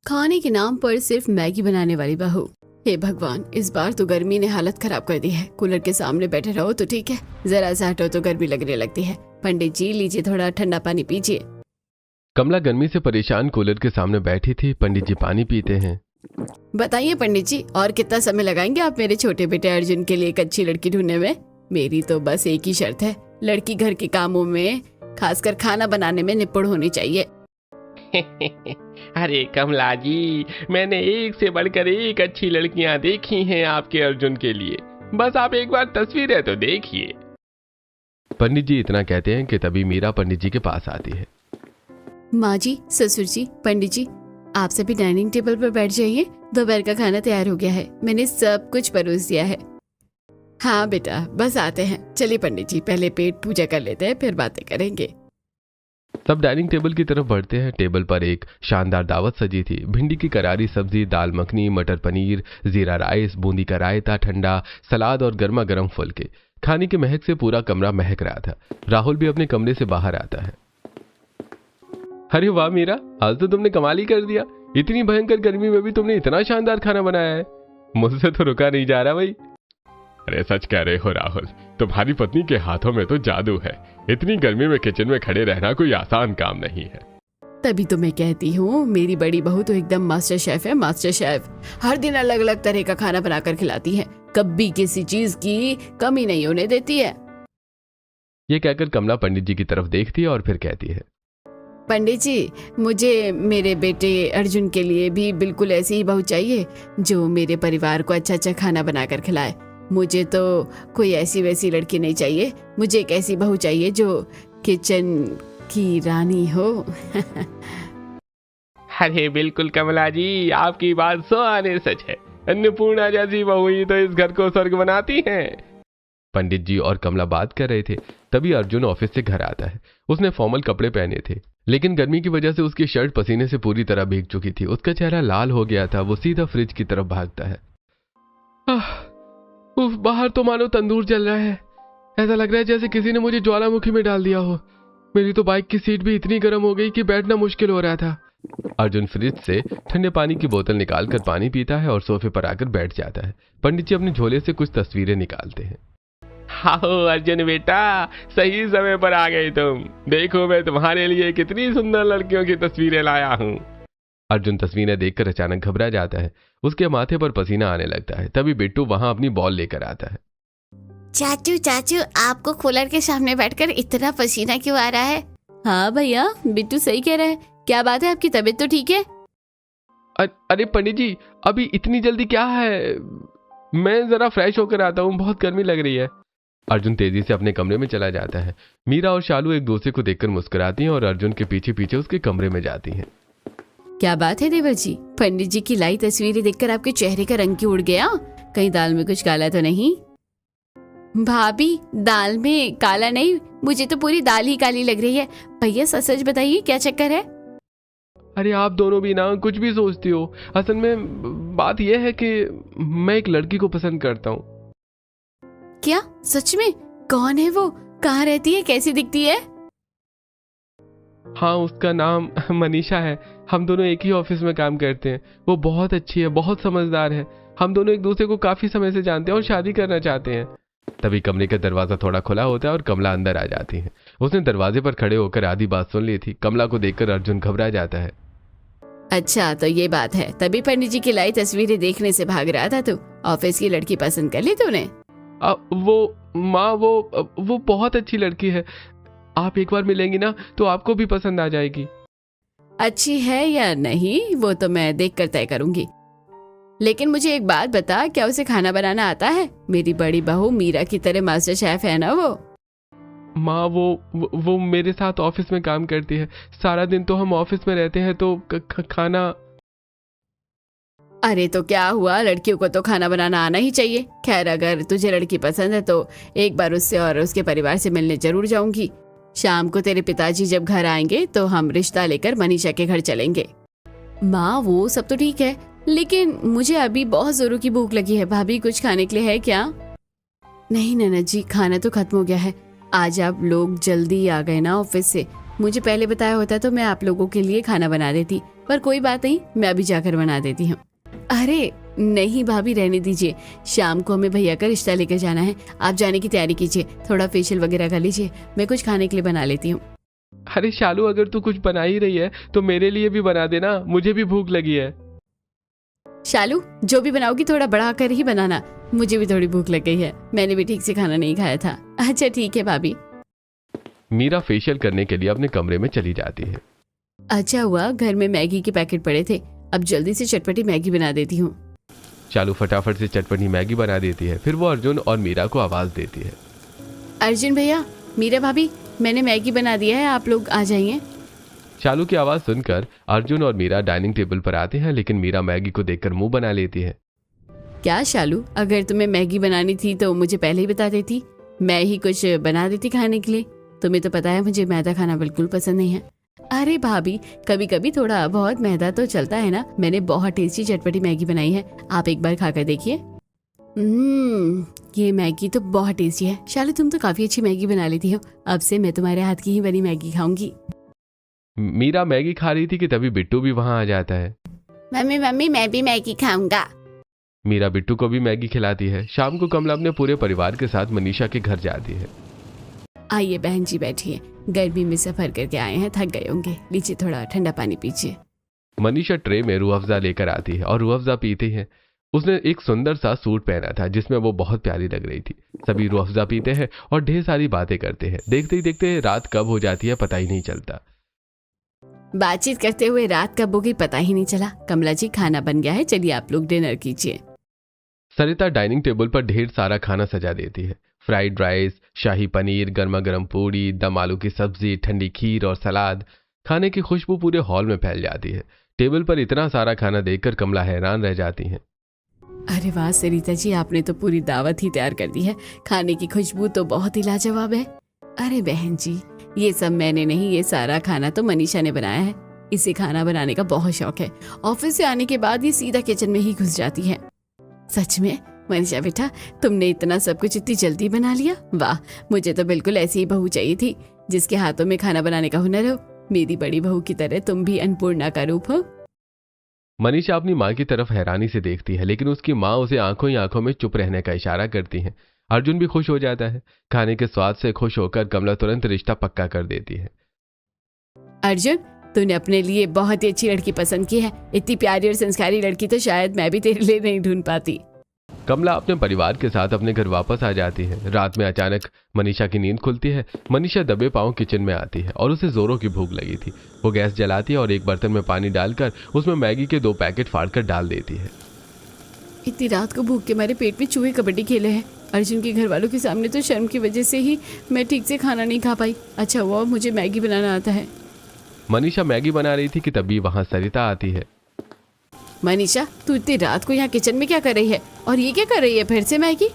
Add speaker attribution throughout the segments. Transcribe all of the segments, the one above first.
Speaker 1: खाने के नाम पर सिर्फ मैगी बनाने वाली बहू। हे भगवान, इस बार तो गर्मी ने हालत खराब कर दी है। कूलर के सामने बैठे रहो तो ठीक है, जरा सा हटो तो गर्मी लगने लगती है। पंडित जी लीजिए थोड़ा ठंडा पानी पीजिए।
Speaker 2: कमला गर्मी से परेशान कूलर के सामने बैठी थी। पंडित जी पानी पीते हैं।
Speaker 1: बताइए पंडित जी, और कितना समय लगाएंगे आप मेरे छोटे बेटे अर्जुन के लिए एक अच्छी लड़की ढूंढने में? मेरी तो बस एक ही शर्त है, लड़की घर के कामों में, खासकर खाना बनाने में निपुण होनी चाहिए।
Speaker 3: अरे कमला जी, मैंने एक से बढ़कर एक अच्छी लड़कियां देखी हैं आपके अर्जुन के लिए। बस आप एक बार तस्वीरें तो देखिए।
Speaker 2: पंडित जी इतना कहते हैं कि तभी मीरा पंडित जी के पास आती है।
Speaker 1: माँ जी, ससुर जी, पंडित जी, आप सभी डाइनिंग टेबल पर बैठ जाइए। दोपहर का खाना तैयार हो गया है, मैंने सब कुछ परोस दिया है। हाँ बेटा, बस आते हैं। चलिए पंडित जी, पहले पेट पूजा कर लेते हैं, फिर बातें करेंगे।
Speaker 2: सब डाइनिंग टेबल की तरफ बढ़ते हैं। टेबल पर एक शानदार दावत सजी थी। भिंडी की करारी सब्जी, दाल मखनी, मटर पनीर, जीरा राइस, बूंदी का रायता, ठंडा सलाद और गर्मा गर्म फुलके। खाने की महक से पूरा कमरा महक रहा था। राहुल भी अपने कमरे से बाहर आता है। अरे वाह मीरा, आज तो तुमने कमाल ही कर दिया। इतनी भयंकर गर्मी में भी तुमने इतना शानदार खाना बनाया है, मुझसे तो रुका नहीं जा रहा भाई।
Speaker 3: अरे सच कह रहे हो राहुल, तुम्हारी पत्नी के हाथों में तो जादू है। इतनी गर्मी में किचन में खड़े रहना कोई आसान काम नहीं है।
Speaker 1: तभी तो मैं कहती हूँ, मेरी बड़ी बहू तो एकदम मास्टर शेफ है, मास्टर शेफ। हर दिन अलग अलग तरह का खाना बनाकर खिलाती है, कभी किसी चीज की कमी नहीं होने देती है।
Speaker 2: ये कहकर कमला पंडित जी की तरफ देखती है और फिर कहती है,
Speaker 1: पंडित जी, मुझे मेरे बेटे अर्जुन के लिए भी बिल्कुल ऐसी ही बहू चाहिए जो मेरे परिवार को अच्छा अच्छा खाना बनाकर खिलाए। मुझे तो कोई ऐसी वैसी लड़की नहीं चाहिए, मुझे एक ऐसी बहू चाहिए जो किचन की रानी हो।
Speaker 3: अरे बिल्कुल कमला जी, आपकी बात 100 आने सच है। अन्नपूर्णा जैसी बहू ही तो इस घर को स्वर्ग बनाती है।
Speaker 2: पंडित जी और कमला बात कर रहे थे, तभी अर्जुन ऑफिस से घर आता है। उसने फॉर्मल कपड़े पहने थे, लेकिन गर्मी की वजह से उसकी शर्ट पसीने से पूरी तरह भीग चुकी थी। उसका चेहरा लाल हो गया था। वो सीधा फ्रिज की तरफ भागता है। बाहर तो मानो तंदूर जल रहा है। ऐसा लग रहा है जैसे किसी ने मुझे ज्वालामुखी में डाल दिया हो। मेरी तो बाइक की सीट भी इतनी गर्म हो गई कि बैठना मुश्किल हो रहा था। अर्जुन फ्रिज से ठंडे पानी की बोतल निकालकर पानी पीता है और सोफे पर आकर बैठ जाता है। पंडित जी अपने झोले से कुछ तस्वीरें निकालते हैं।
Speaker 3: आओ अर्जुन बेटा, सही समय पर आ गए तुम। देखो मैं तुम्हारे लिए कितनी सुंदर लड़कियों की तस्वीरें लाया हूँ।
Speaker 2: अर्जुन तस्वीरें देखकर अचानक घबरा जाता है। उसके माथे पर पसीना आने लगता है। तभी बिट्टू वहां अपनी बॉल लेकर आता है।
Speaker 1: चाचू चाचू, आपको कूलर के सामने बैठकर इतना पसीना क्यों आ रहा है? हाँ भैया, बिट्टू सही कह रहा है। क्या बात है, आपकी तबीयत तो ठीक है?
Speaker 2: अरे पंडित जी, अभी इतनी जल्दी क्या है? मैं जरा फ्रेश होकर आता हूँ, बहुत गर्मी लग रही है। अर्जुन तेजी से अपने कमरे में चला जाता है। मीरा और शालू एक दूसरे को देखकर मुस्कुराती हैं और अर्जुन के पीछे पीछे उसके कमरे में जाती हैं।
Speaker 1: क्या बात है देवर जी, पंडित जी की लाई तस्वीरें देखकर आपके चेहरे का रंग क्यों उड़ गया? कहीं दाल में कुछ काला तो नहीं? भाभी, दाल में काला नहीं, मुझे तो पूरी दाल ही काली लग रही है। भैया सच सच बताइए, क्या चक्कर है?
Speaker 2: अरे आप दोनों भी ना कुछ भी सोचती हो। असल में बात यह है कि मैं एक लड़की को पसंद करता हूँ।
Speaker 1: क्या सच में? कौन है वो? कहाँ रहती है? कैसी दिखती है?
Speaker 2: हाँ, उसका नाम मनीषा है। हम दोनों एक ही ऑफिस में काम करते हैं। वो बहुत अच्छी है, बहुत समझदार है। हम दोनों एक दूसरे को काफी समय से जानते हैं और शादी करना चाहते हैं। तभी कमरे का दरवाजा थोड़ा खुला होता है और कमला अंदर आ जाती है। उसने दरवाजे पर खड़े होकर आधी बात सुन ली थी। कमला को देखकर अर्जुन घबरा जाता है।
Speaker 1: अच्छा तो ये बात है, तभी पंडित जी की लाई तस्वीरें देखने से भाग रहा था तू। ऑफिस की लड़की पसंद कर ली तूने?
Speaker 2: वो बहुत अच्छी लड़की है। आप एक बार मिलेंगी ना तो आपको भी पसंद आ जाएगी।
Speaker 1: अच्छी है या नहीं वो तो मैं देख कर तय करूंगी, लेकिन मुझे एक बात बता, क्या उसे खाना बनाना आता है? मेरी बड़ी बहू मीरा की तरह मास्टर शेफ है ना वो?
Speaker 2: माँ, वो मेरे साथ ऑफिस में काम करती है। सारा दिन तो हम ऑफिस में रहते हैं, तो खाना।
Speaker 1: अरे तो क्या हुआ, लड़कियों को तो खाना बनाना आना ही चाहिए। खैर, अगर तुझे लड़की पसंद है तो एक बार उससे और उसके परिवार से मिलने जरूर जाऊंगी। शाम को तेरे पिताजी जब घर आएंगे तो हम रिश्ता लेकर मनीषा के घर चलेंगे। माँ, वो सब तो ठीक है, लेकिन मुझे अभी बहुत जोरों की भूख लगी है। भाभी कुछ खाने के लिए है क्या? नहीं ननद जी, खाना तो खत्म हो गया है। आज आप लोग जल्दी आ गए ना ऑफिस से। मुझे पहले बताया होता तो मैं आप लोगों के लिए खाना बना देती, पर कोई बात नहीं, मैं अभी जाकर बना देती हूँ। अरे नहीं भाभी, रहने दीजिए, शाम को हमें भैया का रिश्ता लेकर जाना है। आप जाने की तैयारी कीजिए, थोड़ा फेशियल वगैरह कर लीजिए, मैं कुछ खाने के लिए बना लेती हूँ।
Speaker 3: अरे शालू, अगर तू कुछ बना ही रही है तो मेरे लिए भी बना देना, मुझे भी भूख लगी है।
Speaker 1: शालू, जो भी बनाओगी थोड़ा बढ़ा कर ही बनाना, मुझे भी थोड़ी भूख लग गई है, मैंने भी ठीक से खाना नहीं खाया था। अच्छा ठीक है भाभी।
Speaker 2: मीरा फेशियल करने के लिए अपने कमरे में चली जाती है।
Speaker 1: अच्छा हुआ घर में मैगी के पैकेट पड़े थे, अब जल्दी से चटपटी मैगी बना देती हूँ।
Speaker 2: शालू फटाफट से चटपटी मैगी बना देती है। फिर वो अर्जुन और मीरा को आवाज देती है।
Speaker 1: अर्जुन भैया, मीरा भाभी, मैंने मैगी बना दिया है, आप लोग आ जाइए।
Speaker 2: शालू की आवाज सुनकर अर्जुन और मीरा डाइनिंग टेबल पर आते हैं, लेकिन मीरा मैगी को देखकर मुंह बना लेती है।
Speaker 1: क्या शालू, अगर तुम्हें मैगी बनानी थी तो मुझे पहले ही बता देती, मैं ही कुछ बना देती खाने के लिए। तुम्हें तो पता है मुझे मैदा खाना बिल्कुल पसंद नहीं है। अरे भाभी, कभी कभी थोड़ा बहुत मैदा तो चलता है ना। मैंने बहुत टेस्टी चटपटी मैगी बनाई है, आप एक बार खाकर देखिए। ये मैगी तो बहुत टेस्टी है। शालू, तुम तो काफी अच्छी मैगी बना लेती हो, अब से मैं तुम्हारे हाथ की ही बनी मैगी खाऊंगी।
Speaker 2: मीरा मैगी खा रही थी कि तभी बिट्टू भी वहां आ जाता है।
Speaker 1: मम्मी मम्मी, मैं भी मैगी खाऊंगा।
Speaker 2: मीरा बिट्टू को भी मैगी खिलाती है। शाम को कमला अपने पूरे परिवार के साथ मनीषा के घर जाती है।
Speaker 1: आइए बहन जी, बैठिए, गर्मी में सफर करके आए हैं, थक गए होंगे, लीजिए थोड़ा ठंडा पानी पीजिए।
Speaker 2: मनीषा ट्रे में रूह अफ़ज़ा लेकर आती है और रूह अफ़ज़ा पीती है। उसने एक सुंदर सा सूट पहना था जिसमें वो बहुत प्यारी लग रही थी। सभी रूह अफ़ज़ा पीते हैं और ढेर सारी बातें करते हैं। देखते ही देखते रात कब हो जाती है पता ही नहीं चलता।
Speaker 1: बातचीत करते हुए रात कब हो गई पता ही नहीं चला। कमला जी, खाना बन गया है, चलिए आप लोग डिनर कीजिए।
Speaker 2: सरिता डाइनिंग टेबल पर ढेर सारा खाना सजा देती है। फ्राइड राइस, शाही पनीर, गर्मा गर्म पूड़ी, दम आलू की सब्जी, ठंडी खीर और सलाद। खाने की खुशबू पूरे हॉल में फैल जाती है। टेबल पर इतना सारा खाना देखकर कमला हैरान रह जाती है।
Speaker 1: अरे वाह सरिता जी, आपने तो पूरी दावत ही तैयार कर दी है। खाने की खुशबू तो बहुत ही लाजवाब है। अरे बहन जी, ये सब मैंने नहीं, ये सारा खाना तो मनीषा ने बनाया है। इसे खाना बनाने का बहुत शौक है। ऑफिस से आने के बाद ये सीधा किचन में ही घुस जाती है। सच में मनीषा बेटा, तुमने इतना सब कुछ इतनी जल्दी बना लिया, वाह। मुझे तो बिल्कुल ऐसी ही बहू चाहिए थी जिसके हाथों में खाना बनाने का हुनर हो। मेरी बड़ी बहू की तरह तुम भी अन्नपूर्णा का रूप हो।
Speaker 2: मनीषा अपनी माँ की तरफ हैरानी से देखती है, लेकिन उसकी माँ उसे आंखों ही आंखों में चुप रहने का इशारा करती है। अर्जुन भी खुश हो जाता है। खाने के स्वाद से खुश होकर कमला तुरंत रिश्ता पक्का कर देती है।
Speaker 1: अर्जुन, तूने अपने लिए बहुत ही अच्छी लड़की पसंद की है। इतनी प्यारी और संस्कारी लड़की तो शायद मैं भी तेरे लिए नहीं ढूंढ पाती।
Speaker 2: कमला अपने परिवार के साथ अपने घर वापस आ जाती है। रात में अचानक मनीषा की नींद खुलती है। मनीषा दबे पांव किचन में आती है और उसे जोरों की भूख लगी थी। वो गैस जलाती है और एक बर्तन में पानी डालकर उसमें मैगी के 2 पैकेट फाड़कर डाल देती है।
Speaker 1: इतनी रात को भूख के मारे पेट में चूहे कबड्डी खेले हैं। अर्जुन के घर वालों के सामने तो शर्म की वजह से ही मैं ठीक से खाना नहीं खा पाई। अच्छा हुआ मुझे मैगी बनाना आता है।
Speaker 2: मनीषा मैगी बना रही थी कि तभी वहां सरिता आती है।
Speaker 1: मनीषा, तू इतनी रात को यहाँ किचन में क्या कर रही है? और ये क्या कर रही है फिर से मैगी?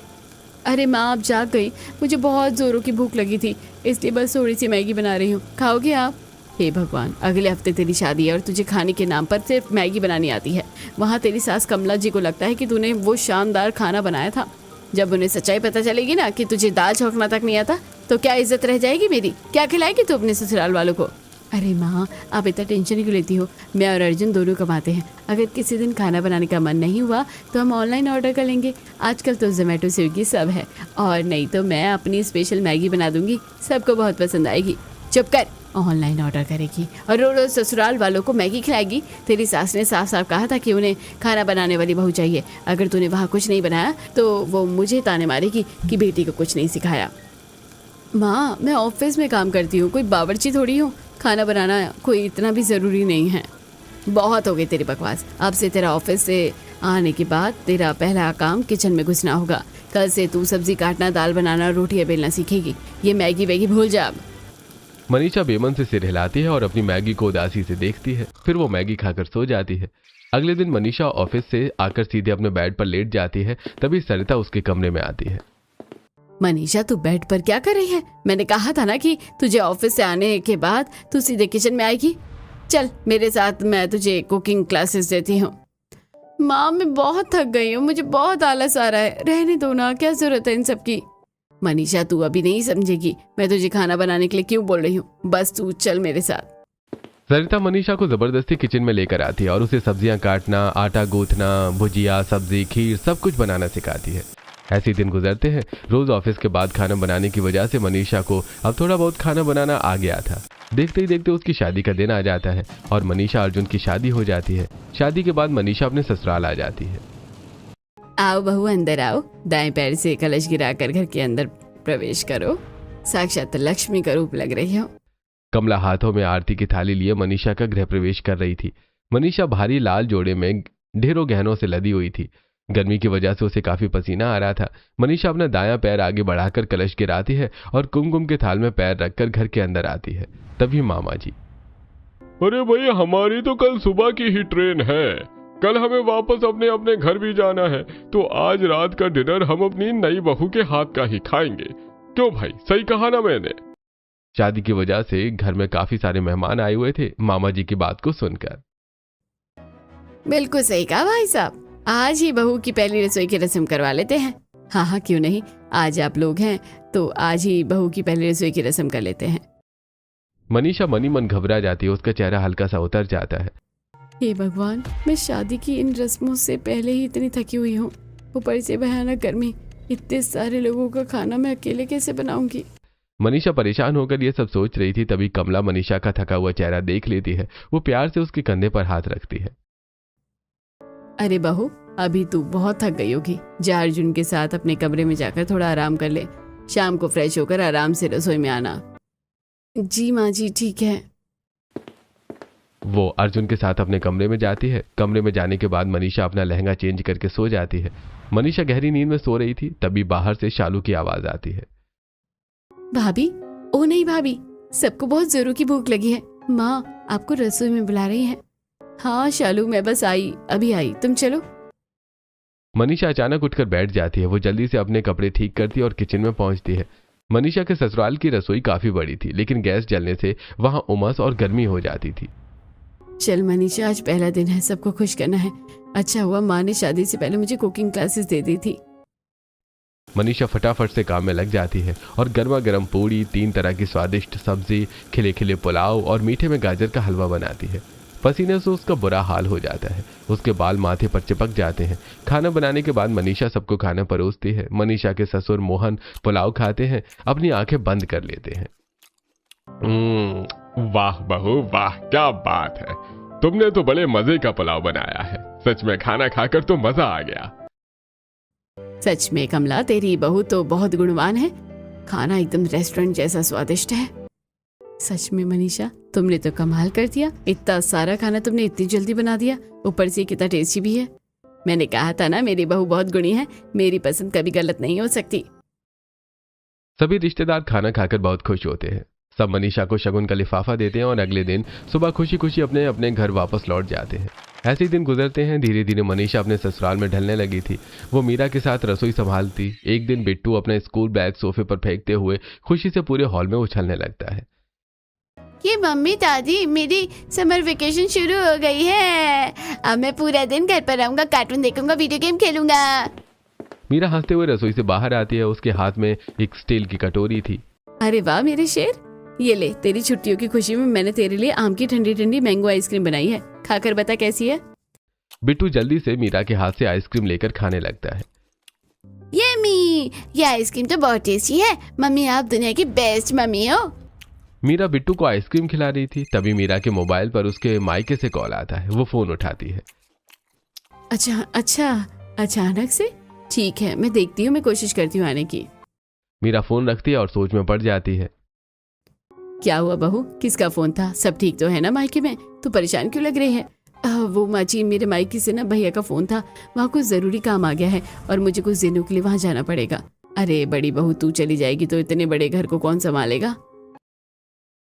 Speaker 1: अरे माँ, आप जाग गई, मुझे बहुत जोरों की भूख लगी थी, इसलिए बस थोड़ी सी मैगी बना रही हूँ, खाओगे आप? हे भगवान, अगले हफ्ते तेरी शादी है और तुझे खाने के नाम पर सिर्फ मैगी बनानी आती है। वहाँ तेरी सास कमला जी को लगता है कि तूने वो शानदार खाना बनाया था। जब उन्हें सच्चाई पता चलेगी ना कि तुझे दाल छौंकना तक नहीं आता, तो क्या इज्जत रह जाएगी मेरी? क्या खिलाएगी तू अपने ससुराल वालों को? अरे माँ, आप इतना टेंशन क्यों लेती हो? मैं और अर्जुन दोनों कमाते हैं। अगर किसी दिन खाना बनाने का मन नहीं हुआ तो हम ऑनलाइन ऑर्डर कर लेंगे। आजकल तो जोमेटो, स्विगी सब है। और नहीं तो मैं अपनी स्पेशल मैगी बना दूंगी, सबको बहुत पसंद आएगी। चुप कर, ऑनलाइन ऑर्डर करेगी और रोज रोज ससुराल वालों को मैगी खिलाएगी। तेरी सास ने साफ साफ कहा था कि उन्हें खाना बनाने वाली बहू चाहिए। अगर तूने वहाँ कुछ नहीं बनाया तो वो मुझे ताने मारेगी कि बेटी को कुछ नहीं सिखाया। माँ, मैं ऑफिस में काम करती हूँ, कोई बावर्ची थोड़ी हूँ। खाना बनाना कोई इतना भी ज़रूरी नहीं है। बहुत हो गई तेरी बकवास। अब से तेरा ऑफिस से आने के बाद तेरा पहला काम किचन में घुसना होगा। कल से तू सब्जी काटना, दाल बनाना, रोटियां बेलना सीखेगी। ये मैगी वैगी भूल जा।
Speaker 2: मनीषा बेमन से सिर हिलाती है और अपनी मैगी को उदासी से देखती है। फिर वो मैगी खाकर सो जाती है। अगले दिन मनीषा ऑफिस से आकर सीधे अपने बेड पर लेट जाती है। तभी सरिता उसके कमरे में आती है।
Speaker 1: मनीषा, तू बेड पर क्या कर रही है? मैंने कहा था ना कि तुझे ऑफिस से आने के बाद तू सीधे किचन में आएगी। चल मेरे साथ, मैं तुझे कुकिंग क्लासेस देती हूँ। माँ, मैं बहुत थक गई हूँ, मुझे बहुत आलस आ रहा है। रहने दो ना, क्या जरूरत है इन सब की? मनीषा, तू अभी नहीं समझेगी मैं तुझे खाना बनाने के लिए क्यों बोल रही हूँ। बस तू चल मेरे साथ।
Speaker 2: सरिता मनीषा को जबरदस्ती किचन में लेकर आती है और उसे सब्जियां काटना, आटा गूंथना, भुजिया, सब्जी, खीर सब कुछ बनाना सिखाती है। ऐसे दिन गुजरते हैं। रोज ऑफिस के बाद खाना बनाने की वजह से मनीषा को अब थोड़ा बहुत खाना बनाना आ गया था। देखते ही देखते उसकी शादी का दिन आ जाता है और मनीषा अर्जुन की शादी हो जाती है। शादी के बाद मनीषा अपने ससुराल आ जाती है।
Speaker 1: आओ बहू, अंदर आओ। दाएं पैर से कलश गिराकर घर के अंदर प्रवेश करो। साक्षात लक्ष्मी का रूप लग रही हो।
Speaker 2: कमला हाथों में आरती की थाली लिए मनीषा का गृह प्रवेश कर रही थी। मनीषा भारी लाल जोड़े में ढेरों गहनों से लदी हुई थी। गर्मी की वजह से उसे काफी पसीना आ रहा था। मनीषा अपना दायां पैर आगे बढ़ाकर कलश गिराती है और कुमकुम के थाल में पैर रखकर घर के अंदर आती है। तभी मामा जी,
Speaker 3: अरे भैया, हमारी तो कल सुबह की ही ट्रेन है। कल हमें वापस अपने अपने घर भी जाना है, तो आज रात का डिनर हम अपनी नई बहू के हाथ का ही खाएंगे। क्यों भाई, सही कहा ना मैंने?
Speaker 2: शादी की वजह से घर में काफी सारे मेहमान आए हुए थे। मामा जी की बात को सुनकर,
Speaker 1: बिल्कुल सही कहा भाई साहब, आज ही बहू की पहली रसोई की रस्म करवा लेते हैं। हाँ हाँ, क्यों नहीं, आज आप लोग हैं तो आज ही बहू की पहली रसोई की रस्म कर लेते हैं।
Speaker 2: मनीषा मनी मन घबरा जाती है। उसका चेहरा हल्का सा उतर जाता है।
Speaker 1: हे भगवान, मैं शादी की इन रस्मों से पहले ही इतनी थकी हुई हूँ, ऊपर से भयानक गर्मी, इतने सारे लोगों का खाना मैं अकेले कैसे बनाऊंगी।
Speaker 2: मनीषा परेशान होकर ये सब सोच रही थी। तभी कमला मनीषा का थका हुआ चेहरा देख लेती है। वो प्यार से उसके कंधे पर हाथ रखती है।
Speaker 1: अरे बहू, अभी तू बहुत थक गई होगी। जा अर्जुन के साथ अपने कमरे में जाकर थोड़ा आराम कर ले। शाम को फ्रेश होकर आराम से रसोई में आना। जी माँ जी, ठीक है।
Speaker 2: वो अर्जुन के साथ अपने कमरे में जाती है। कमरे में जाने के बाद मनीषा अपना लहंगा चेंज करके सो जाती है। मनीषा गहरी नींद में सो रही थी। तभी बाहर से शालू की आवाज आती है।
Speaker 1: भाभी, ओ नहीं भाभी, सबको बहुत जोरों की भूख लगी है। माँ आपको रसोई में बुला रही है। हाँ शालू, मैं बस आई, अभी आई, तुम चलो।
Speaker 2: मनीषा अचानक उठकर बैठ जाती है। वो जल्दी से अपने कपड़े ठीक करती है और किचन में पहुंचती है। मनीषा के ससुराल की रसोई काफी बड़ी थी, लेकिन गैस जलने से वहां उमस और गर्मी हो जाती थी।
Speaker 1: चल मनीषा, आज पहला दिन है, सबको खुश करना है। अच्छा हुआ माँ ने शादी से पहले मुझे कुकिंग क्लासेस दे दी थी।
Speaker 2: मनीषा फटाफट से काम में लग जाती है और गर्मा गर्म पूड़ी, 3 तरह की स्वादिष्ट सब्जी, खिले खिले पुलाव और मीठे में गाजर का हलवा बनाती है। पसीने से उसका बुरा हाल हो जाता है। उसके बाल माथे पर चिपक जाते हैं। खाना बनाने के बाद मनीषा सबको खाना परोसती है। मनीषा के ससुर मोहन पुलाव खाते हैं, अपनी आंखें बंद कर लेते हैं।
Speaker 3: वाह बहू वाह, क्या बात है, तुमने तो बड़े मजे का पुलाव बनाया है। सच में खाना खाकर तो मजा आ गया।
Speaker 1: सच में कमला, तेरी बहू तो बहुत गुणवान है। खाना एकदम रेस्टोरेंट जैसा स्वादिष्ट है। सच में मनीषा, तुमने तो कमाल कर दिया। इतना सारा खाना तुमने इतनी जल्दी बना दिया, ऊपर से कितना टेस्टी भी है। मैंने कहा था ना, मेरी बहू बहुत गुणी है। मेरी पसंद कभी गलत नहीं हो सकती।
Speaker 2: सभी रिश्तेदार खाना खाकर बहुत खुश होते हैं। सब मनीषा को शगुन का लिफाफा देते हैं और अगले दिन सुबह खुशी खुशी अपने अपने घर वापस लौट जाते हैं। ऐसे ही दिन गुजरते हैं। धीरे धीरे मनीषा अपने ससुराल में ढलने लगी थी। वो मीरा के साथ रसोई संभालती। एक दिन बिट्टू अपना स्कूल बैग सोफे पर फेंकते हुए खुशी से पूरे हॉल में उछलने लगता है।
Speaker 1: ये मम्मी दादी, मेरी समर वेकेशन शुरू हो गई है। अब मैं पूरा दिन घर पर रहूंगा, कार्टून देखूंगा, वीडियो गेम खेलूंगा।
Speaker 2: मीरा हंसते हुए रसोई से बाहर आती है। उसके हाथ में एक स्टील की कटोरी थी।
Speaker 1: अरे वाह मेरे शेर, ये ले, तेरी छुट्टियों की खुशी में मैंने तेरे लिए आम की ठंडी ठंडी मैंगो आइसक्रीम बनाई है। खाकर बता कैसी है।
Speaker 2: बिट्टू जल्दी से मीरा के हाथ से आइसक्रीम लेकर खाने लगता है।
Speaker 1: ये आइसक्रीम तो बहुत टेस्टी है। मम्मी, आप दुनिया की बेस्ट मम्मी हो।
Speaker 2: मीरा बिट्टू को आइसक्रीम खिला रही थी। तभी मीरा के मोबाइल पर उसके मायके से कॉल आता है। वो फोन उठाती है।
Speaker 1: अच्छा, अचानक से? ठीक है, मैं देखती हूँ, मैं कोशिश करती हूँ आने की।
Speaker 2: मीरा फोन रखती है और सोच में पड़ जाती है।
Speaker 1: क्या हुआ बहू, किसका फोन था? सब ठीक तो है ना मायके में? तू परेशान क्यों लग रही है? वो माची, मेरे मायके से ना भैया का फोन था। वहाँ कुछ जरूरी काम आ गया है और मुझे कुछ दिनों के लिए वहाँ जाना पड़ेगा। अरे बड़ी बहू, तू चली जाएगी तो इतने बड़े घर को कौन संभालेगा?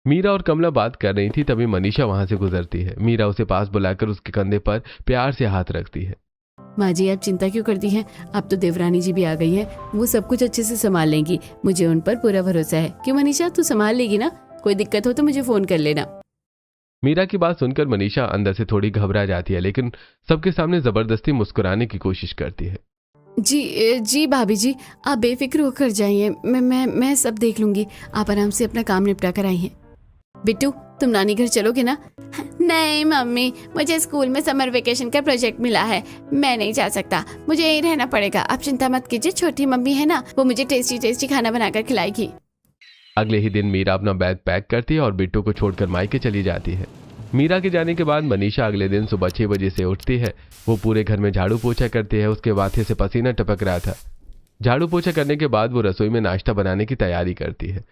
Speaker 2: मीरा और कमला बात कर रही थी। तभी मनीषा वहां से गुजरती है। मीरा उसे पास बुलाकर उसके कंधे पर प्यार से हाथ रखती है।
Speaker 1: माँ जी, आप चिंता क्यों करती हैं? अब तो देवरानी जी भी आ गई है, वो सब कुछ अच्छे से संभाल लेंगी। मुझे उन पर पूरा भरोसा है। क्यों मनीषा, तू संभाल लेगी ना? कोई दिक्कत हो तो मुझे फोन कर लेना।
Speaker 2: मीरा की बात सुनकर मनीषा अंदर से थोड़ी घबरा जाती है, लेकिन सबके सामने जबरदस्ती मुस्कुराने की कोशिश करती है।
Speaker 1: जी भाभी जी, आप बेफिक्र होकर जाइए। मैं सब देख लूंगी। आप आराम से अपना काम निपटा कर आई हैं। बिट्टू, तुम नानी घर चलोगे ना? नहीं मम्मी, मुझे स्कूल में समर वेकेशन का प्रोजेक्ट मिला है, मैं नहीं जा सकता, मुझे यहीं रहना पड़ेगा। आप चिंता मत कीजिए, छोटी मम्मी है ना, वो मुझे टेस्टी टेस्टी खाना बनाकर खिलाएगी।
Speaker 2: अगले ही दिन मीरा अपना बैग पैक करती है और बिट्टू को छोड़कर मायके चली जाती है। मीरा के जाने के बाद मनीषा अगले दिन सुबह 6 बजे से उठती है। वो पूरे घर में झाड़ू पोछा करती है। उसके माथे से पसीना टपक रहा था। झाड़ू पोछा करने के बाद वो रसोई में नाश्ता बनाने की तैयारी करती है।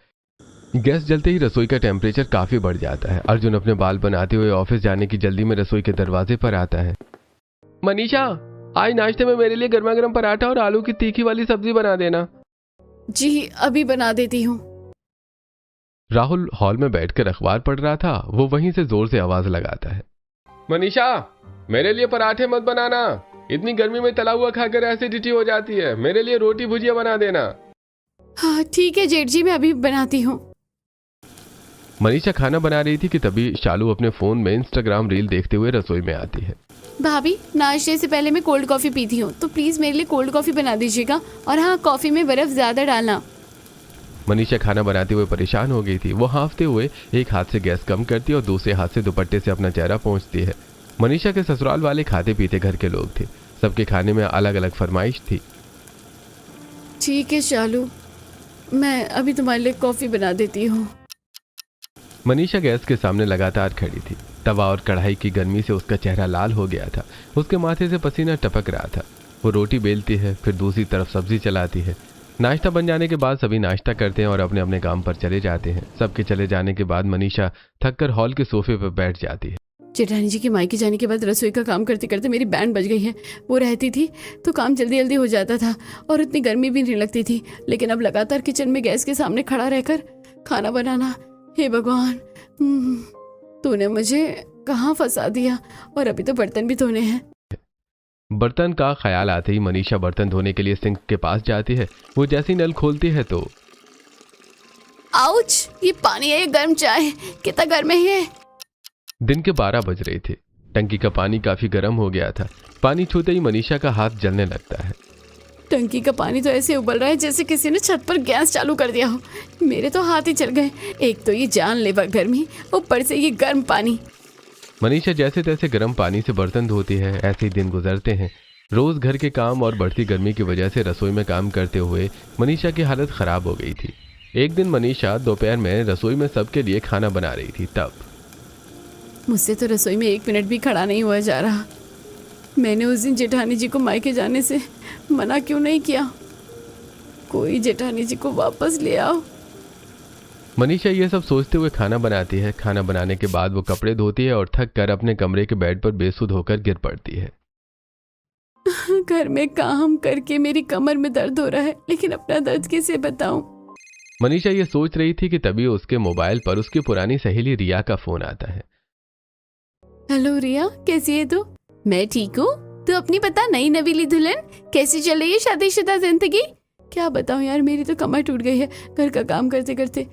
Speaker 2: गैस जलते ही रसोई का टेम्परेचर काफी बढ़ जाता है। अर्जुन अपने बाल बनाते हुए ऑफिस जाने की जल्दी में रसोई के दरवाजे पर आता है। मनीषा, आज नाश्ते में मेरे लिए गर्मा गर्म पराठा और आलू की तीखी वाली सब्जी बना देना।
Speaker 1: जी, अभी बना देती हूँ।
Speaker 2: राहुल हॉल में बैठकर अखबार पढ़ रहा था। वो वहीं से जोर से आवाज लगाता है, मनीषा, मेरे लिए पराठे मत बनाना, इतनी गर्मी में तला हुआ खाकर एसिडिटी हो जाती है। मेरे लिए रोटी भुजिया बना देना।
Speaker 1: हाँ ठीक है जेठ जी, मैं अभी बनाती हूँ।
Speaker 2: मनीषा खाना बना रही थी कि तभी शालू अपने फोन में इंस्टाग्राम रील देखते हुए रसोई में आती है।
Speaker 1: भाभी, नाश्ते से पहले मैं कोल्ड कॉफी पीती हूँ, तो प्लीज मेरे लिए कोल्ड कॉफी बना दीजिएगा, और हाँ, कॉफी में बर्फ ज्यादा डालना।
Speaker 2: मनीषा खाना बनाते हुए परेशान हो गई थी। वो हाँफते हुए एक हाथ से गैस कम करती और दूसरे हाथ से दुपट्टे से अपना चेहरा पोंछती है। मनीषा के ससुराल वाले खाते पीते घर के लोग थे। सबके खाने में अलग अलग फरमाइश थी।
Speaker 1: ठीक है शालू, मैं अभी तुम्हारे लिए कॉफी बना देती हूँ।
Speaker 2: मनीषा गैस के सामने लगातार खड़ी थी। तवा और कढ़ाई की गर्मी से उसका चेहरा लाल हो गया था। उसके माथे से पसीना टपक रहा था। वो रोटी बेलती है, फिर दूसरी तरफ सब्जी चलाती है। नाश्ता बन जाने के बाद सभी नाश्ता करते हैं और अपने अपने काम पर चले जाते हैं। सबके चले जाने के बाद मनीषा थककर हॉल के सोफे पर बैठ जाती है।
Speaker 1: जेठानी जी के मायके जाने के बाद रसोई का काम करते करते मेरी बैंड बज गई है। वो रहती थी तो काम जल्दी जल्दी हो जाता था और इतनी गर्मी भी नहीं लगती थी, लेकिन अब लगातार किचन में गैस के सामने खड़ा रहकर खाना बनाना, हे भगवान, तूने मुझे कहाँ फंसा दिया। और अभी तो बर्तन भी धोने हैं।
Speaker 2: बर्तन का ख्याल आते ही मनीषा बर्तन धोने के लिए सिंक के पास जाती है। वो जैसी नल खोलती है तो
Speaker 1: आउच, ये पानी है, ये गर्म चाय, कितना गर्म है ये।
Speaker 2: दिन के 12 बज रहे थे। टंकी का पानी काफी गर्म हो गया था। पानी छूते ही मनीषा का हाथ जलने लगता है।
Speaker 1: टंकी का पानी तो ऐसे उबल रहा है जैसे किसी ने छत पर गैस चालू कर दिया हो। मेरे तो हाथ ही चल गए। एक तो ये जानलेवा गर्मी, ऊपर से ये गर्म पानी।
Speaker 2: मनीषा जैसे तैसे गर्म पानी से बर्तन धोती है। ऐसे ही दिन गुजरते हैं। रोज घर के काम और बढ़ती गर्मी की वजह से रसोई में काम करते हुए मनीषा की हालत खराब हो गई थी। एक दिन मनीषा दोपहर में रसोई में सबके लिए खाना बना रही थी। तब
Speaker 1: मुझसे तो रसोई में 1 मिनट भी खड़ा नहीं हुआ जा रहा। मैंने उस दिन जेठानी जी को मायके जाने से मना क्यों नहीं किया? कोई जेठानी जी को वापस ले आओ।
Speaker 2: मनीषा ये सब सोचते हुए खाना बनाती है। खाना बनाने के बाद वो कपड़े धोती है और थक कर अपने कमरे के बेड पर बेसुध होकर गिर पड़ती है।
Speaker 1: घर में काम करके मेरी कमर में दर्द हो रहा है, लेकिन अपना दर्द किसे बताऊं?
Speaker 2: मनीषा ये सोच रही थी कि तभी उसके मोबाइल पर उसकी पुरानी सहेली रिया का फोन आता है।
Speaker 1: हेलो रिया, कैसी है तू? मैं ठीक हूँ। तू अपनी बता, नई नवीली दुल्हन, कैसी चल रही है शादीशुदा जिंदगी? क्या बताऊं यार, मेरी तो कमर टूट गई है घर का काम करते करते।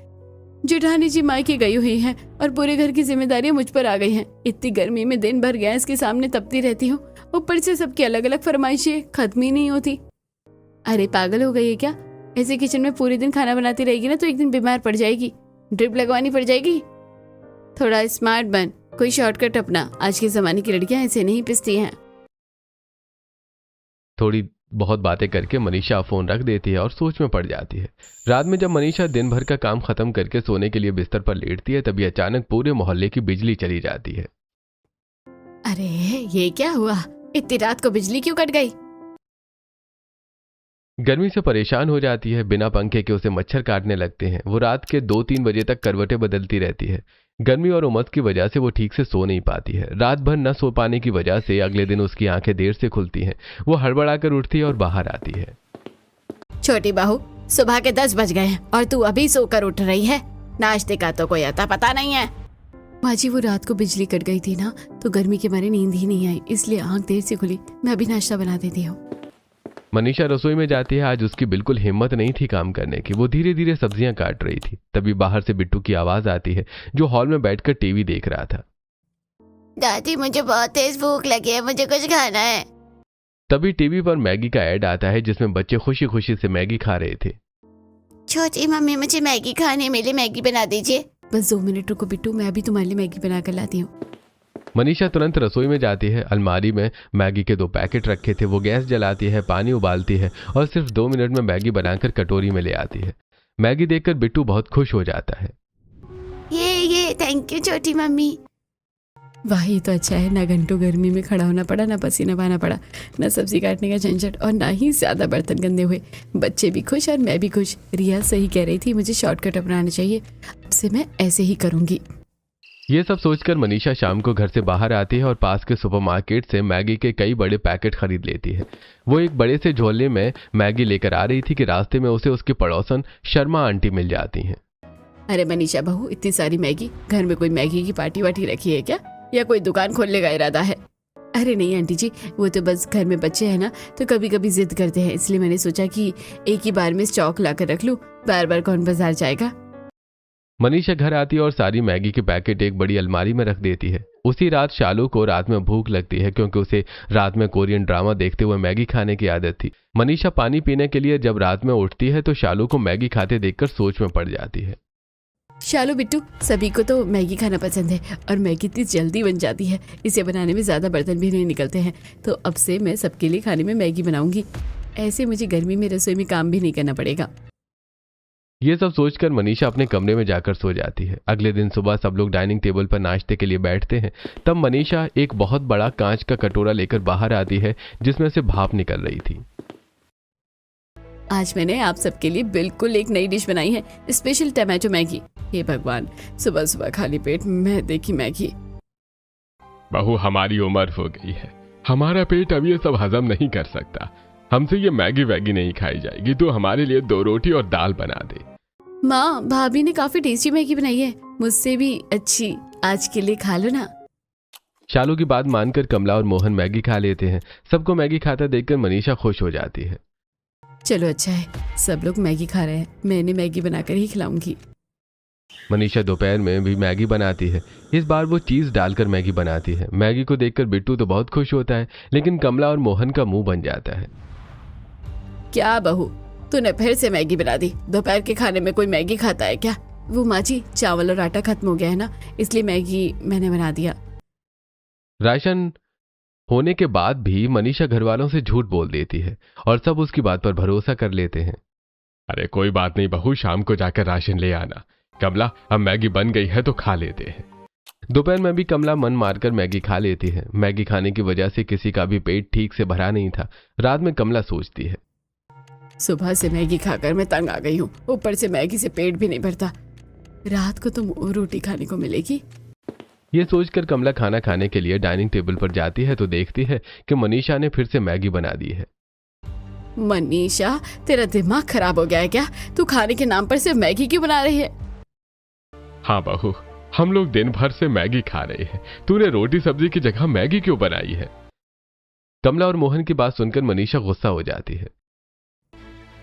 Speaker 1: जेठानी जी मायके गई हुई हैं और पूरे घर की जिम्मेदारियां मुझ पर आ गई हैं। इतनी गर्मी में दिन भर गैस के सामने तपती रहती हूँ। ऊपर से सबकी अलग अलग फरमाइशें खत्म ही नहीं होती। अरे पागल हो गई है क्या? ऐसे किचन में पूरे दिन खाना बनाती रहेगी ना तो एक दिन बीमार पड़ जाएगी, ड्रिप लगवानी पड़ जाएगी। थोड़ा स्मार्ट बन, कोई शॉर्टकट अपना। आज के जमाने की लड़कियां ऐसे नहीं पिसती हैं।
Speaker 2: थोड़ी बहुत बातें करके मनीषा फोन रख देती है और सोच में पड़ जाती है। रात में जब मनीषा दिन भर का काम खत्म करके सोने के लिए बिस्तर पर लेटती है, तभी अचानक पूरे मोहल्ले की बिजली चली जाती है।
Speaker 1: अरे ये क्या हुआ? इतनी रात को बिजली क्यों कट गई?
Speaker 2: गर्मी से परेशान हो जाती है। बिना पंखे के उसे मच्छर काटने लगते हैं। वो रात के 2-3 बजे तक करवटें बदलती रहती है। गर्मी और उमस की वजह से वो ठीक से सो नहीं पाती है। रात भर न सो पाने की वजह से अगले दिन उसकी आंखें देर से खुलती हैं। वो हड़बड़ाकर उठती है और बाहर आती है।
Speaker 1: छोटी बहू, सुबह के 10 बज गए हैं और तू अभी सोकर उठ रही है। नाश्ते का तो कोई अता पता नहीं है। माँ जी, वो रात को बिजली कट गई थी ना, तो गर्मी के मारे नींद ही नहीं आई, इसलिए आंख देर से खुली। मैं अभी नाश्ता बना देती हूँ।
Speaker 2: मनीषा रसोई में जाती है। आज उसकी बिल्कुल हिम्मत नहीं थी काम करने की। वो धीरे धीरे सब्जियां काट रही थी। तभी बाहर से बिट्टू की आवाज आती है, जो हॉल में बैठकर टीवी देख रहा था।
Speaker 1: दादी, मुझे बहुत तेज भूख लगी है, मुझे कुछ खाना है।
Speaker 2: तभी टीवी पर मैगी का ऐड आता है, जिसमें बच्चे खुशी खुशी से मैगी खा रहे थे।
Speaker 1: छोटी मम्मी, मुझे मैगी खाने, मेरे लिए मैगी बना दीजिए। बस 2 मिनट रुको बिट्टू, मैं अभी तुम्हारे लिए मैगी बना कर लाती हूँ।
Speaker 2: मनीषा तुरंत रसोई में जाती है। अलमारी में मैगी के 2 पैकेट रखे थे। वो गैस जलाती है, पानी उबालती है और सिर्फ 2 मिनट में मैगी बनाकर कटोरी में ले आती है। मैगी देखकर बिट्टू बहुत खुश हो जाता है।
Speaker 1: ये थैंक यू छोटी मम्मी। वाह, ये तो अच्छा है, ना घंटों गर्मी में खड़ा होना पड़ा, ना पसीना बहाना पड़ा, ना सब्जी काटने का झंझट और ना ही ज्यादा बर्तन गंदे हुए। बच्चे भी खुश और मैं भी खुश। रिया सही कह रही थी, मुझे शॉर्टकट अपनाना चाहिए। अब से मैं ऐसे ही करूंगी।
Speaker 2: ये सब सोचकर मनीषा शाम को घर से बाहर आती है और पास के सुपरमार्केट से मैगी के कई बड़े पैकेट खरीद लेती है। वो एक बड़े से झोले में मैगी लेकर आ रही थी कि रास्ते में उसे उसकी पड़ोसन शर्मा आंटी मिल जाती हैं।
Speaker 1: अरे मनीषा बहू, इतनी सारी मैगी, घर में कोई मैगी की पार्टी वार्टी रखी है क्या, या कोई दुकान खोलने का इरादा है? अरे नहीं आंटी जी, वो तो बस घर में बच्चे हैं ना, तो कभी कभी जिद करते हैं, इसलिए मैंने सोचा कि एक ही बार में स्टॉक लाकर रख लूं, बार बार कौन बाजार जाएगा।
Speaker 2: मनीषा घर आती है और सारी मैगी के पैकेट एक बड़ी अलमारी में रख देती है। उसी रात शालू को रात में भूख लगती है, क्योंकि उसे रात में कोरियन ड्रामा देखते हुए मैगी खाने की आदत थी। मनीषा पानी पीने के लिए जब रात में उठती है तो शालू को मैगी खाते देखकर सोच में पड़ जाती है।
Speaker 1: शालू बिट्टू, सभी को तो मैगी खाना पसंद है और मैगी इतनी जल्दी बन जाती है, इसे बनाने में ज्यादा बर्तन भी नहीं निकलते हैं, तो अब से मैं सबके लिए खाने में मैगी बनाऊंगी। ऐसे मुझे गर्मी में रसोई में काम भी नहीं करना पड़ेगा।
Speaker 2: ये सब सोचकर मनीषा अपने कमरे में जाकर सो जाती है। अगले दिन सुबह सब लोग डाइनिंग टेबल पर नाश्ते के लिए बैठते हैं। तब मनीषा एक बहुत बड़ा कांच का कटोरा लेकर बाहर आती है, जिसमें से भाप निकल रही थी।
Speaker 1: आज मैंने आप सबके लिए बिल्कुल एक नई डिश बनाई है, स्पेशल टमाटो मैगी। हे भगवान, सुबह सुबह खाली पेट मैं देखी मैगी।
Speaker 3: बहू, हमारी उम्र हो गई है, हमारा पेट अब ये सब हजम नहीं कर सकता। हमसे ये मैगी वैगी नहीं खाई जाएगी, तो हमारे लिए 2 रोटी और दाल बना दे।
Speaker 1: माँ, भाभी ने काफी टेस्टी मैगी बनाई है, मुझसे भी अच्छी, आज के लिए खा लो ना।
Speaker 2: शालू की बात मानकर कमला और मोहन मैगी खा लेते हैं। सबको मैगी खाता देखकर मनीषा खुश हो जाती है।
Speaker 1: चलो अच्छा है, सब लोग मैगी खा रहे हैं, मैंने मैगी बनाकर ही खिलाऊंगी।
Speaker 2: मनीषा दोपहर में भी मैगी बनाती है। इस बार वो चीज डालकर मैगी बनाती है। मैगी को देखकर बिट्टू तो बहुत खुश होता है, लेकिन कमला और मोहन का मुंह बन जाता है।
Speaker 1: क्या बहू, तूने फिर से मैगी बना दी? दोपहर के खाने में कोई मैगी खाता है क्या? वो माँ जी, चावल और आटा खत्म हो गया है ना, इसलिए मैगी मैंने बना दिया।
Speaker 2: राशन होने के बाद भी मनीषा घर वालों से झूठ बोल देती है और सब उसकी बात पर भरोसा कर लेते हैं।
Speaker 3: अरे कोई बात नहीं बहू, शाम को जाकर राशन ले आना। कमला, अब मैगी बन गई है तो खा लेते हैं।
Speaker 2: दोपहर में भी कमला मन मारकर मैगी खा लेती है। मैगी खाने की वजह से किसी का भी पेट ठीक से भरा नहीं था। रात में कमला सोचती है,
Speaker 1: सुबह से मैगी खाकर मैं तंग आ गई हूँ, ऊपर से मैगी से पेट भी नहीं भरता, रात को तो रोटी खाने को मिलेगी।
Speaker 2: ये सोचकर कमला खाना खाने के लिए डाइनिंग टेबल पर जाती है तो देखती है कि मनीषा ने फिर से मैगी बना दी है।
Speaker 1: मनीषा, तेरा दिमाग खराब हो गया है क्या? तू खाने के नाम पर सिर्फ मैगी क्यों बना रही है?
Speaker 3: हाँ बहू, हम लोग दिन भर से मैगी खा रहे हैं, तूने रोटी सब्जी की जगह मैगी क्यों बनाई है?
Speaker 2: कमला और मोहन की बात सुनकर मनीषा गुस्सा हो जाती है।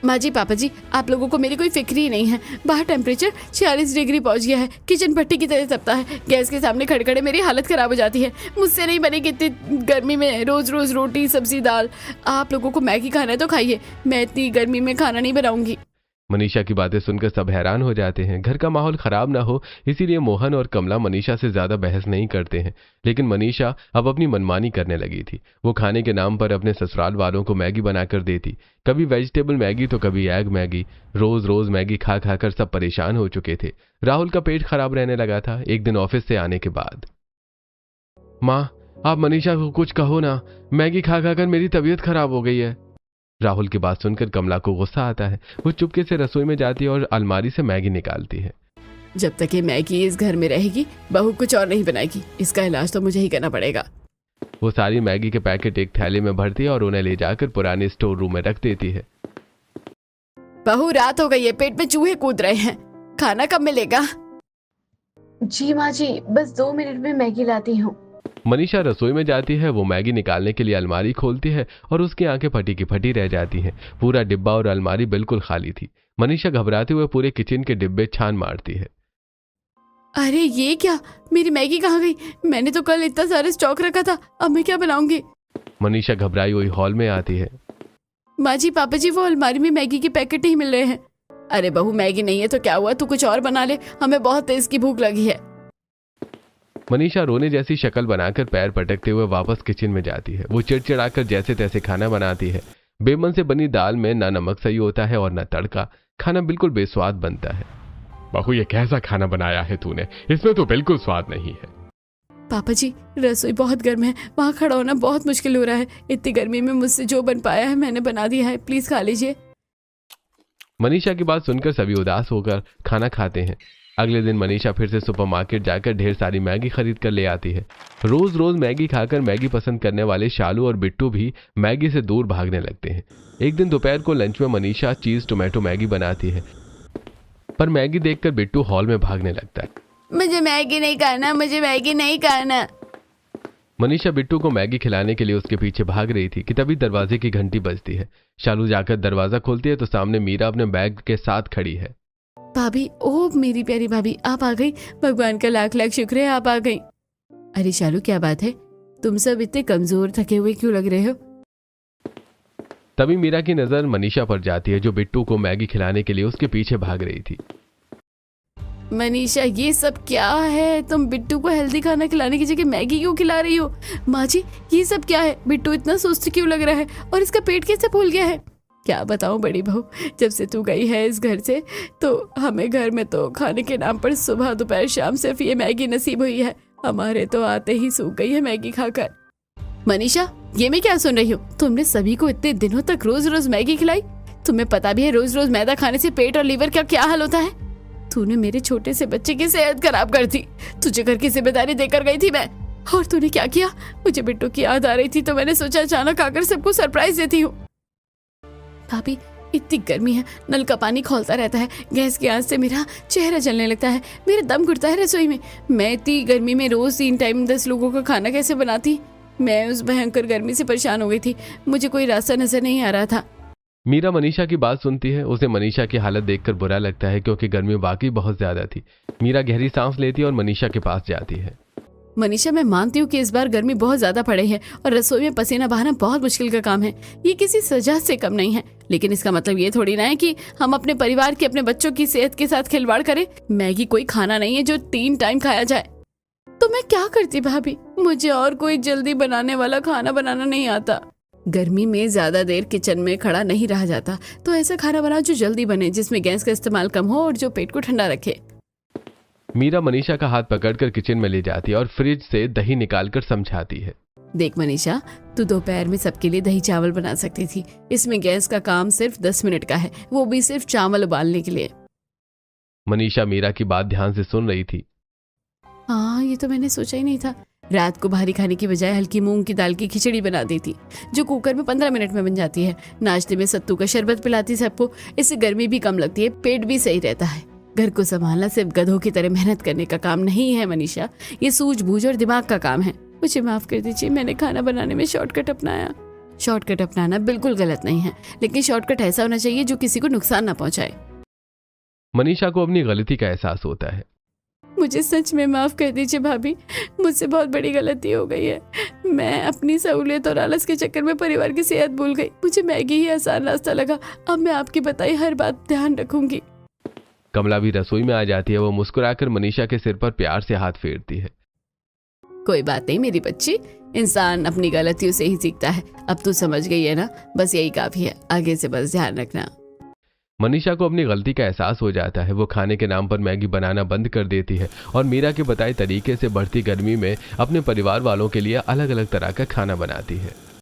Speaker 1: माँ जी, पापा जी, आप लोगों को मेरी कोई फिक्र ही नहीं है। बाहर टेम्परेचर 46 डिग्री पहुंच गया है, किचन भट्टी की तरह तपता है, गैस के सामने खड़े खड़े मेरी हालत खराब हो जाती है। मुझसे नहीं बनेगी इतनी गर्मी में रोज रोज रोटी सब्जी दाल। आप लोगों को मैगी खाना है तो खाइए, मैं इतनी गर्मी में खाना नहीं बनाऊंगी।
Speaker 2: मनीषा की बातें सुनकर सब हैरान हो जाते हैं। घर का माहौल खराब ना हो इसीलिए मोहन और कमला मनीषा से ज्यादा बहस नहीं करते हैं, लेकिन मनीषा अब अपनी मनमानी करने लगी थी। वो खाने के नाम पर अपने ससुराल वालों को मैगी बनाकर देती, कभी वेजिटेबल मैगी तो कभी एग मैगी। रोज रोज मैगी खा खाकर सब परेशान हो चुके थे। राहुल का पेट खराब रहने लगा था। एक दिन ऑफिस से आने के बाद, माँ आप मनीषा को कुछ कहो ना, मैगी खा खाकर मेरी तबीयत खराब हो गई है। राहुल की बात सुनकर कमला को गुस्सा आता है। वो चुपके से रसोई में जाती है और अलमारी से मैगी निकालती है।
Speaker 1: जब तक ये मैगी इस घर में रहेगी, बहू कुछ और नहीं बनाएगी, इसका इलाज तो मुझे ही करना पड़ेगा।
Speaker 2: वो सारी मैगी के पैकेट एक थैले में भरती है और उन्हें ले जाकर पुराने स्टोर रूम में रख देती है।
Speaker 1: बहू, रात हो गई है, पेट में चूहे कूद रहे हैं, खाना कब मिलेगा?
Speaker 4: जी माँ जी, बस 2 मिनट में मैगी लाती हूँ।
Speaker 2: मनीषा रसोई में जाती है। वो मैगी निकालने के लिए अलमारी खोलती है और उसकी आंखें फटी की फटी रह जाती हैं। पूरा डिब्बा और अलमारी बिल्कुल खाली थी। मनीषा घबराते हुए पूरे किचन के डिब्बे छान मारती है।
Speaker 1: अरे ये क्या, मेरी मैगी कहाँ गई? मैंने तो कल इतना सारा स्टॉक रखा था, अब मैं क्या बनाऊंगी?
Speaker 2: मनीषा घबराई हुई हॉल में आती है।
Speaker 1: माँ जी, पापा जी, वो अलमारी में मैगी के पैकेट नहीं मिल रहे हैं। अरे बहू, मैगी नहीं है तो क्या हुआ, तू कुछ और बना ले, हमें बहुत तेज की भूख लगी है।
Speaker 2: मनीषा रोने जैसी शक्ल बनाकर पैर पटकते हुए वापस किचन में जाती है। वो चिड़चिड़ाकर जैसे तैसे खाना बनाती है। बेमन से बनी दाल में ना नमक सही होता है और न तड़का। खाना बिल्कुल बेस्वाद बनता है।
Speaker 3: बहू, ये कैसा खाना बनाया है तूने? इसमें तो बिल्कुल स्वाद नहीं है।
Speaker 1: पापा जी, रसोई बहुत गर्म है, वहाँ खड़ा होना बहुत मुश्किल हो रहा है। इतनी गर्मी में मुझसे जो बन पाया है मैंने बना दिया है, प्लीज खा लीजिए।
Speaker 2: मनीषा की बात सुनकर सभी उदास होकर खाना खाते हैं। अगले दिन मनीषा फिर से सुपरमार्केट जाकर ढेर सारी मैगी खरीद कर ले आती है। रोज रोज मैगी खाकर मैगी पसंद करने वाले शालू और बिट्टू भी मैगी से दूर भागने लगते हैं। एक दिन दोपहर को लंच में मनीषा चीज टोमेटो मैगी बनाती है, पर मैगी देखकर बिट्टू हॉल में भागने लगता है।
Speaker 1: मुझे मैगी नहीं खाना, मुझे मैगी नहीं खाना।
Speaker 2: मनीषा बिट्टू को मैगी खिलाने के लिए उसके पीछे भाग रही थी कि तभी दरवाजे की घंटी बजती है। शालू जाकर दरवाजा खोलती है तो सामने मीरा अपने बैग के साथ खड़ी है।
Speaker 1: भाभी, ओ मेरी प्यारी भाभी, आप आ गई। भगवान का लाख लाख शुक्र है आप आ गई। अरे शालू, क्या बात है, तुम सब इतने कमजोर थके हुए क्यों लग रहे हो?
Speaker 2: तभी मीरा की नजर मनीषा पर जाती है जो बिट्टू को मैगी खिलाने के लिए उसके पीछे भाग रही थी।
Speaker 1: मनीषा, ये सब क्या है? तुम बिट्टू को हेल्दी खाना खिलाने की जगह मैगी क्यों खिला रही हो? माँ जी, ये सब क्या है? बिट्टू इतना सुस्त क्यों लग रहा है और इसका पेट कैसे फूल गया है? क्या बताऊं बड़ी बहू, जब से तू गई है इस घर से तो हमें घर में तो खाने के नाम पर सुबह दोपहर शाम सिर्फ ये मैगी नसीब हुई है। हमारे तो आते ही सूख गई है मैगी खाकर। मनीषा, ये मैं क्या सुन रही हूँ? तुमने सभी को इतने दिनों तक रोज रोज मैगी खिलाई। तुम्हें पता भी है रोज रोज मैदा खाने से पेट और लीवर का क्या हाल होता है? तूने मेरे छोटे से बच्चे की सेहत खराब कर दी। तुझे घर की जिम्मेदारी देकर गई थी मैं, और तूने क्या किया? मुझे बिट्टू की याद आ रही थी तो मैंने सोचा अचानक आकर सबको सरप्राइज देती हूँ। भाभी, इतनी गर्मी है, नल का पानी खौलता रहता है, गैस की आंच से मेरा चेहरा जलने लगता है, मेरा दम घुटता है रसोई में। मैं इतनी गर्मी में रोज 3 टाइम 10 लोगों का खाना कैसे बनाती? मैं उस भयंकर गर्मी से परेशान हो गई थी, मुझे कोई रास्ता नजर नहीं आ रहा था।
Speaker 2: मीरा मनीषा की बात सुनती है। उसे मनीषा की हालत देखकर बुरा लगता है क्योंकि गर्मी वाकई बहुत ज्यादा थी। मीरा गहरी सांस लेती है और मनीषा के पास जाती है।
Speaker 1: मनीषा, मैं मानती हूँ कि इस बार गर्मी बहुत ज्यादा पड़े है और रसोई में पसीना बहाना बहुत मुश्किल का काम है। ये किसी सजा से कम नहीं है, लेकिन इसका मतलब ये थोड़ी ना है कि हम अपने परिवार के, अपने बच्चों की सेहत के साथ खिलवाड़ करें। मैगी कोई खाना नहीं है जो 3 टाइम खाया जाए। तो मैं क्या करती भाभी? मुझे और कोई जल्दी बनाने वाला खाना बनाना नहीं आता। गर्मी में ज्यादा देर किचन में खड़ा नहीं रहा जाता, तो ऐसा खाना बनाओ जो जल्दी बने, जिसमें गैस का इस्तेमाल कम हो और जो पेट को ठंडा रखे।
Speaker 2: मीरा मनीषा का हाथ पकड़कर किचन में ले जाती है और फ्रिज से दही निकालकर समझाती है।
Speaker 1: देख मनीषा, तू दोपहर में सबके लिए दही चावल बना सकती थी। इसमें गैस का काम सिर्फ 10 मिनट का है, वो भी सिर्फ चावल उबालने के लिए।
Speaker 2: मनीषा मीरा की बात ध्यान से सुन रही थी।
Speaker 1: हाँ, ये तो मैंने सोचा ही नहीं था। रात को भारी खाने की बजाय हल्की मूंग की दाल की खिचड़ी बना देती, जो कुकर में 15 मिनट में बन जाती है। नाश्ते में सत्तू का शरबत पिलाती सबको, इससे गर्मी भी कम लगती है, पेट भी सही रहता है। घर को संभालना सिर्फ गधों की तरह मेहनत करने का काम नहीं है मनीषा, ये सूझबूझ और दिमाग का काम है। मुझे माफ कर दीजिए, मैंने खाना बनाने में शॉर्टकट अपनाया। शॉर्टकट अपनाना बिल्कुल गलत नहीं है, लेकिन शॉर्टकट ऐसा होना चाहिए जो किसी को नुकसान ना पहुंचाए।
Speaker 2: मनीषा को अपनी गलती का एहसास होता है।
Speaker 1: मुझे सच में माफ कर दीजिए भाभी, मुझसे बहुत बड़ी गलती हो गई है। मैं अपनी सहूलियत और आलस के चक्कर में परिवार की सेहत भूल गई। मुझे मैगी ही आसान रास्ता लगा। अब मैं आपकी बताई हर बात ध्यान रखूंगी।
Speaker 2: कमला भी रसोई में आ जाती है। वो मुस्कुराकर मनीषा के सिर पर प्यार से हाथ फेरती है।
Speaker 1: कोई बात नहीं मेरी बच्ची, इंसान अपनी गलतियों से ही सीखता है। अब तू समझ गई है ना, बस यही काफी है, आगे से बस ध्यान रखना।
Speaker 2: मनीषा को अपनी गलती का एहसास हो जाता है। वो खाने के नाम पर मैगी बनाना बंद कर देती है और मीरा के बताए तरीके से बढ़ती गर्मी में अपने परिवार वालों के लिए अलग अलग तरह का खाना बनाती है।